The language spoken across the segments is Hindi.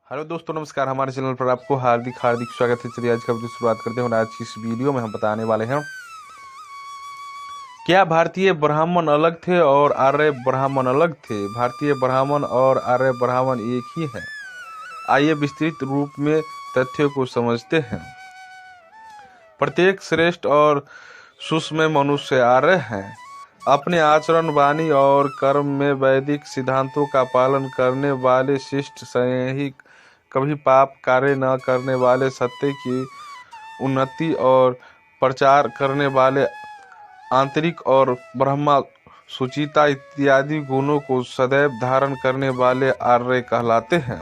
हेलो दोस्तों, नमस्कार। हमारे चैनल पर आपको हार्दिक हार्दिक स्वागत है। चलिए आज का वीडियो शुरुआत करते हैं। आज की इस वीडियो में हम बताने वाले हैं, क्या भारतीय ब्राह्मण अलग थे और आर्य ब्राह्मण अलग थे? भारतीय ब्राह्मण और आर्य ब्राह्मण एक ही हैं। आइए विस्तृत रूप में तथ्यों को समझते हैं। प्रत्येक श्रेष्ठ और सुषम मनुष्य आर्य हैं। अपने आचरण, वाणी और कर्म में वैदिक सिद्धांतों का पालन करने वाले शिष्ट, ही कभी पाप कार्य न करने वाले, सत्य की उन्नति और प्रचार करने वाले, आंतरिक और ब्रह्मा शुचिता इत्यादि गुणों को सदैव धारण करने वाले आर्य कहलाते हैं।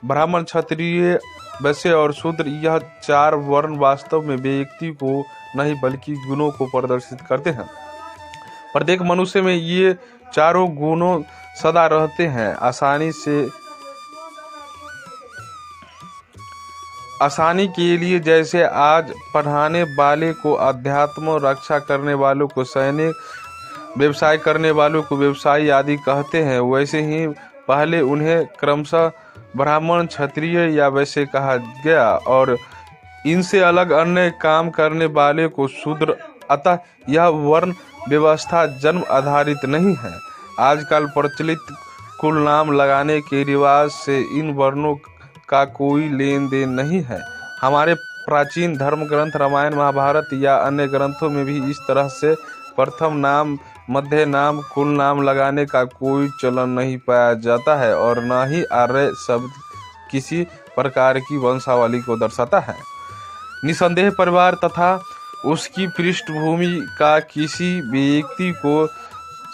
ब्राह्मण, क्षत्रिय, वैश्य और शूद्र, यह चार वर्ण वास्तव में व्यक्ति को नहीं बल्कि गुणों को प्रदर्शित करते हैं। प्रत्येक मनुष्य में ये चारों गुणों सदा रहते हैं। आसानी के लिए जैसे आज पढ़ाने वाले को अध्यात्म, रक्षा करने वालों को सैनिक, व्यवसाय करने वालों को व्यवसायी आदि कहते हैं, वैसे ही पहले उन्हें क्रमशः ब्राह्मण, क्षत्रिय या वैश्य कहा गया और इनसे अलग अन्य काम करने वाले को शूद्र। अतः यह वर्ण व्यवस्था जन्म आधारित नहीं है। आजकल प्रचलित कुल नाम लगाने के रिवाज से इन वर्णों का कोई लेन देन नहीं है। हमारे प्राचीन धर्म ग्रंथ रामायण, महाभारत या अन्य ग्रंथों में भी इस तरह से प्रथम नाम, मध्य नाम, कुल नाम लगाने का कोई चलन नहीं पाया जाता है और न ही आर्य शब्द किसी प्रकार की वंशावली को दर्शाता है। निसंदेह परिवार तथा उसकी पृष्ठभूमि का किसी व्यक्ति को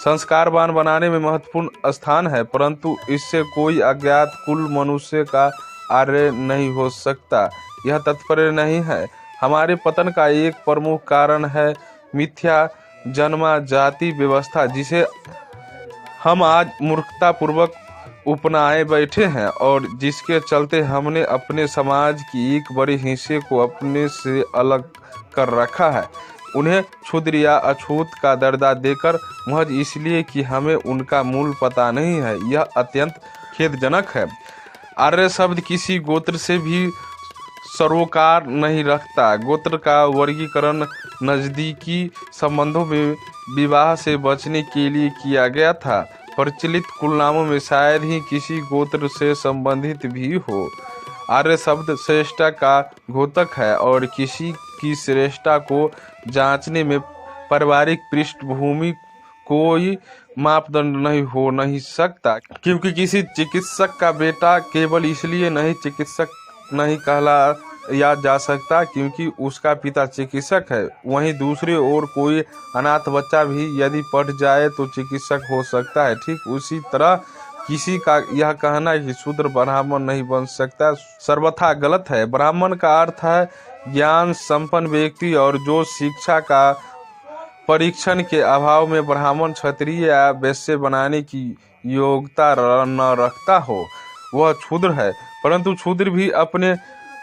संस्कारवान बनाने में महत्वपूर्ण स्थान है, परंतु इससे कोई अज्ञात कुल मनुष्य का आर्य नहीं हो सकता, यह तात्पर्य नहीं है। हमारे पतन का एक प्रमुख कारण है मिथ्या जन्मा जाति व्यवस्था, जिसे हम आज मूर्खतापूर्वक अपनाए बैठे हैं और जिसके चलते हमने अपने समाज की एक बड़े हिस्से को अपने से अलग कर रखा है। उन्हें क्षुद्र या अछूत का दर्जा देकर महज इसलिए कि हमें उनका मूल पता नहीं है, यह अत्यंत खेदजनक है। आर्य शब्द किसी गोत्र से भी सरोकार नहीं रखता। गोत्र का वर्गीकरण नजदीकी संबंधों में विवाह से बचने के लिए किया गया था। प्रचलित कुलनामों में शायद ही किसी गोत्र से संबंधित भी हो। आर्य शब्द श्रेष्ठता का द्योतक है और किसी की श्रेष्ठता को जांचने में पारिवारिक पृष्ठभूमि कोई मापदंड नहीं सकता, क्योंकि किसी चिकित्सक का बेटा केवल इसलिए नहीं चिकित्सक नहीं कहलाया जा सकता क्योंकि उसका पिता चिकित्सक है। वहीं दूसरी ओर कोई अनाथ बच्चा भी यदि पढ़ जाए तो चिकित्सक हो सकता है। ठीक उसी तरह किसी का यह कहना कि शूद्र ब्राह्मण नहीं बन सकता सर्वथा गलत है। ब्राह्मण का अर्थ है ज्ञान संपन्न व्यक्ति, और जो शिक्षा का परीक्षण के अभाव में ब्राह्मण, क्षत्रिय या वैश्य बनाने की योग्यता न रखता हो, वह क्षुद्र है। परंतु क्षुद्र भी अपने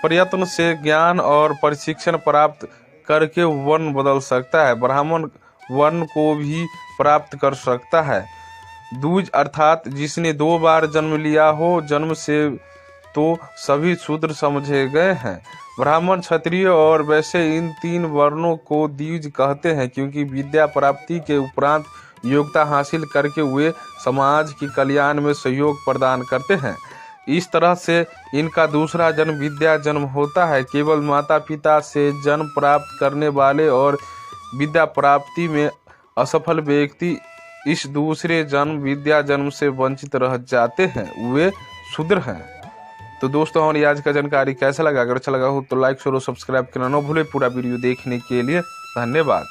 प्रयत्न से ज्ञान और प्रशिक्षण प्राप्त करके वर्ण बदल सकता है। ब्राह्मण वर्ण को भी प्राप्त कर सकता है। दूज अर्थात जिसने 2 बार जन्म लिया हो, जन्म से तो सभी शूद्र समझे गए हैं। ब्राह्मण, क्षत्रिय और वैश्य, इन 3 वर्णों को द्विज कहते हैं क्योंकि विद्या प्राप्ति के उपरांत योग्यता हासिल करके वे समाज के कल्याण में सहयोग प्रदान करते हैं। इस तरह से इनका दूसरा जन्म विद्या जन्म होता है। केवल माता पिता से जन्म प्राप्त करने वाले और विद्या प्राप्ति में असफल व्यक्ति इस दूसरे जन्म विद्या जन्म से वंचित रह जाते हैं, वे शूद्र हैं। तो दोस्तों, हमारी आज का जानकारी कैसा लगा? अगर अच्छा लगा हो तो लाइक, शेयर और सब्सक्राइब करना न भूलें। पूरा वीडियो देखने के लिए धन्यवाद।